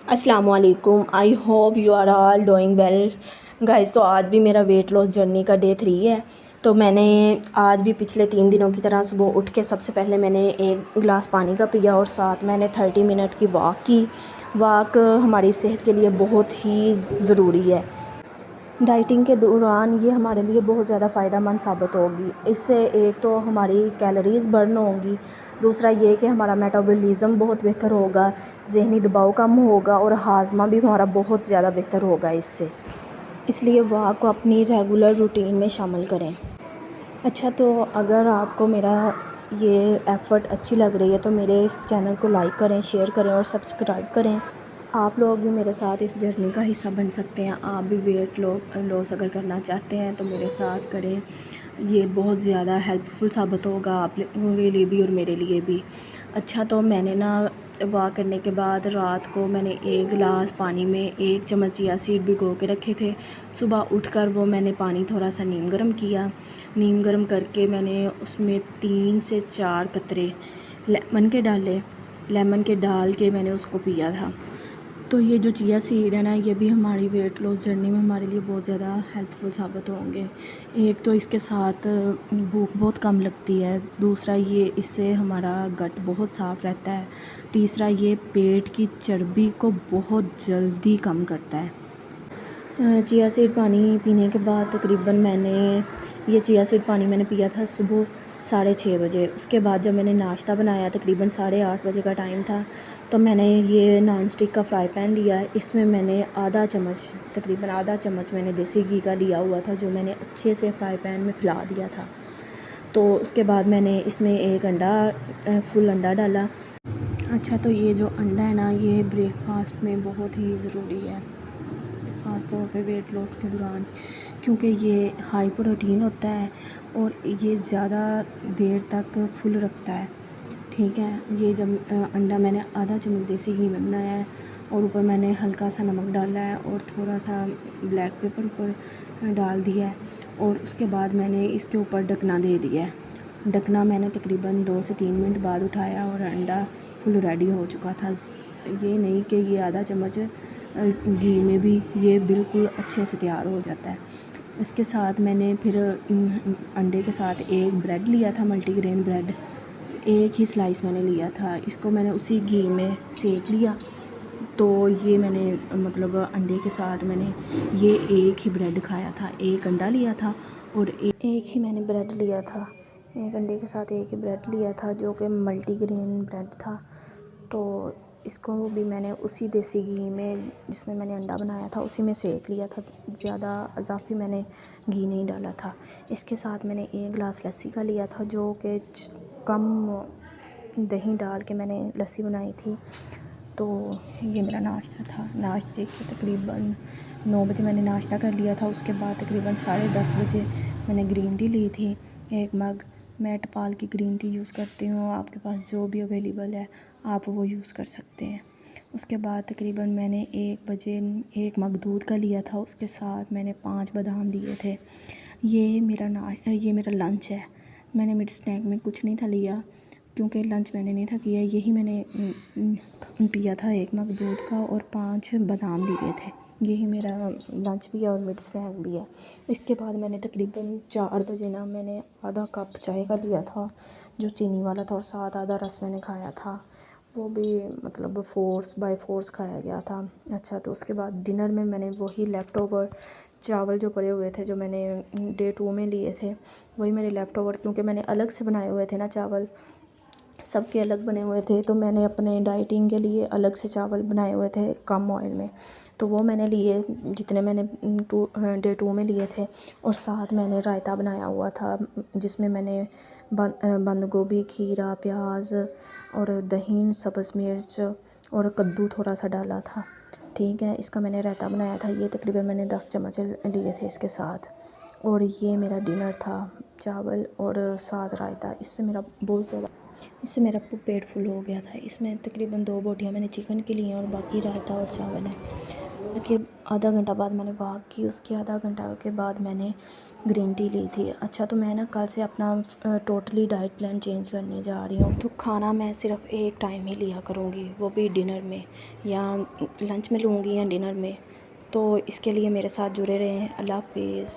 अस्सलाम वालेकुम। I hope you are all doing well guys. तो आज भी मेरा वेट लॉस जर्नी का डे 3 है। तो मैंने आज भी पिछले 3 दिनों की तरह सुबह उठ के सबसे पहले मैंने एक गिलास पानी का पिया और साथ मैंने 30 मिनट की वॉक की। वॉक हमारी सेहत के लिए बहुत ही ज़रूरी है। डाइटिंग के दौरान ये हमारे लिए बहुत ज़्यादा फ़ायदेमंद साबित होगी। इससे एक तो हमारी कैलोरीज़ बर्न होंगी, दूसरा ये कि हमारा मेटाबॉलिज़्म बहुत बेहतर होगा, ज़हनी दबाव कम होगा और हाज़मा भी हमारा बहुत ज़्यादा बेहतर होगा इससे। इसलिए वॉक को अपनी रेगुलर रूटीन में शामिल करें। अच्छा, तो अगर आपको मेरा ये एफ़र्ट अच्छी लग रही है तो मेरे इस चैनल को लाइक करें, शेयर करें और सब्सक्राइब करें। आप लोग भी मेरे साथ इस जर्नी का हिस्सा बन सकते हैं। आप भी वेट लॉस अगर करना चाहते हैं तो मेरे साथ करें। ये बहुत ज़्यादा हेल्पफुल साबित होगा आप लोगों के लिए भी और मेरे लिए भी। अच्छा, तो मैंने ना वॉक करने के बाद रात को मैंने 1 गिलास पानी में 1 चम्मच चिया सीड भिगो के रखे थे। सुबह उठकर वो मैंने पानी थोड़ा सा नीम गर्म किया। नीम गर्म करके मैंने उसमें 3 से 4 कतरे लेमन के डाले। लेमन के डाल के मैंने उसको पिया था। तो ये जो चिया सीड है ना, ये भी हमारी वेट लॉस जर्नी में हमारे लिए बहुत ज़्यादा हेल्पफुल साबित होंगे। एक तो इसके साथ भूख बहुत कम लगती है, दूसरा ये इससे हमारा गट बहुत साफ़ रहता है, तीसरा ये पेट की चर्बी को बहुत जल्दी कम करता है। चिया सीड पानी पीने के बाद तकरीबन ये चिया सीड पानी मैंने पिया था सुबह 6:30 बजे। उसके बाद जब मैंने नाश्ता बनाया तकरीबन 8:30 बजे का टाइम था, तो मैंने ये नॉन स्टिक का फ्राई पैन लिया। इसमें मैंने तकरीबन आधा चम्मच मैंने देसी घी का लिया हुआ था, जो मैंने अच्छे से फ्राई पैन में फैला दिया था। तो उसके बाद मैंने इसमें एक फुल अंडा डाला। अच्छा, तो ये जो अंडा है ना, ये ब्रेकफास्ट में बहुत ही ज़रूरी है, ख़ास तौर पे वेट लॉस के दौरान, क्योंकि ये हाई प्रोटीन होता है और ये ज़्यादा देर तक फुल रखता है। ठीक है, ये जब अंडा मैंने आधा चम्मच देसी घी में बनाया है और ऊपर मैंने हल्का सा नमक डाला है और थोड़ा सा ब्लैक पेपर ऊपर डाल दिया है और उसके बाद मैंने इसके ऊपर ढकना दे दिया है। ढकना मैंने तकरीबन 2 से 3 मिनट बाद उठाया और अंडा फुल रेडी हो चुका था। ये नहीं कि ये आधा चम्मच घी में भी ये बिल्कुल अच्छे से तैयार हो जाता है। इसके साथ मैंने फिर अंडे के साथ एक ब्रेड लिया था, मल्टीग्रेन ब्रेड, एक ही स्लाइस मैंने लिया था। इसको मैंने उसी घी में सेक लिया। तो ये मैंने अंडे के साथ मैंने ये एक ही ब्रेड खाया था, एक अंडा लिया था और एक ही मैंने ब्रेड लिया था। एक अंडे के साथ एक ही ब्रेड लिया था जो कि मल्टीग्रेन ब्रेड था। तो इसको भी मैंने उसी देसी घी में जिसमें मैंने अंडा बनाया था उसी में सेक लिया था। ज़्यादा इजाफी मैंने घी नहीं डाला था। इसके साथ मैंने 1 गिलास लस्सी का लिया था, जो कि कम दही डाल के मैंने लस्सी बनाई थी। तो ये मेरा नाश्ता था। नाश्ते के तकरीबन 9 बजे मैंने नाश्ता कर लिया था। उसके बाद तकरीबन 10:30 बजे मैंने ग्रीन टी ली थी, 1 मग। मैं टपाल की ग्रीन टी यूज़ करती हूँ, आपके पास जो भी अवेलेबल है आप वो यूज़ कर सकते हैं। उसके बाद तकरीबन मैंने 1 बजे 1 मग दूध का लिया था, उसके साथ मैंने 5 बादाम लिए थे। ये मेरा लंच है। मैंने मिड स्नैक में कुछ नहीं था लिया, क्योंकि लंच मैंने नहीं था किया। यही मैंने पिया था 1 मग दूध का और 5 बादाम लिए थे। यही मेरा लंच भी है और मिड स्नैक भी है। इसके बाद मैंने तकरीबन 4 बजे ना मैंने आधा कप चाय का लिया था, जो चीनी वाला था, और साथ आधा रस मैंने खाया था। वो भी फ़ोर्स बाय फ़ोर्स खाया गया था। अच्छा, तो उसके बाद डिनर में मैंने वही लेफ़्ट ओवर चावल जो पड़े हुए थे, जो मैंने डे 2 में लिए थे, वही मेरे लेफ़्ट ओवर, क्योंकि मैंने अलग से बनाए हुए थे ना चावल, सबके अलग बने हुए थे, तो मैंने अपने डाइटिंग के लिए अलग से चावल बनाए हुए थे कम ऑयल में। तो वो मैंने लिए, जितने मैंने डे 2 में लिए थे। और साथ मैंने रायता बनाया हुआ था, जिसमें मैंने बंद गोभी, खीरा, प्याज और दही, सब्ज़ मिर्च और कद्दू थोड़ा सा डाला था। ठीक है, इसका मैंने रायता बनाया था। ये तकरीबन मैंने 10 चम्मच लिए थे इसके साथ। और ये मेरा डिनर था, चावल और साथ रायता। इससे मेरा पेट फुल हो गया था। इसमें तकरीबन 2 बोटियाँ मैंने चिकन की ली हैं और बाकी रायता और चावल है। कि आधा घंटा बाद मैंने वॉक की, उसके आधा घंटा के बाद मैंने ग्रीन टी ली थी। अच्छा, तो मैं ना कल से अपना टोटली डाइट प्लान चेंज करने जा रही हूँ। तो खाना मैं सिर्फ एक टाइम ही लिया करूँगी, वो भी डिनर में, या लंच में लूँगी या डिनर में। तो इसके लिए मेरे साथ जुड़े रहें। अल्लाह हाफिज़।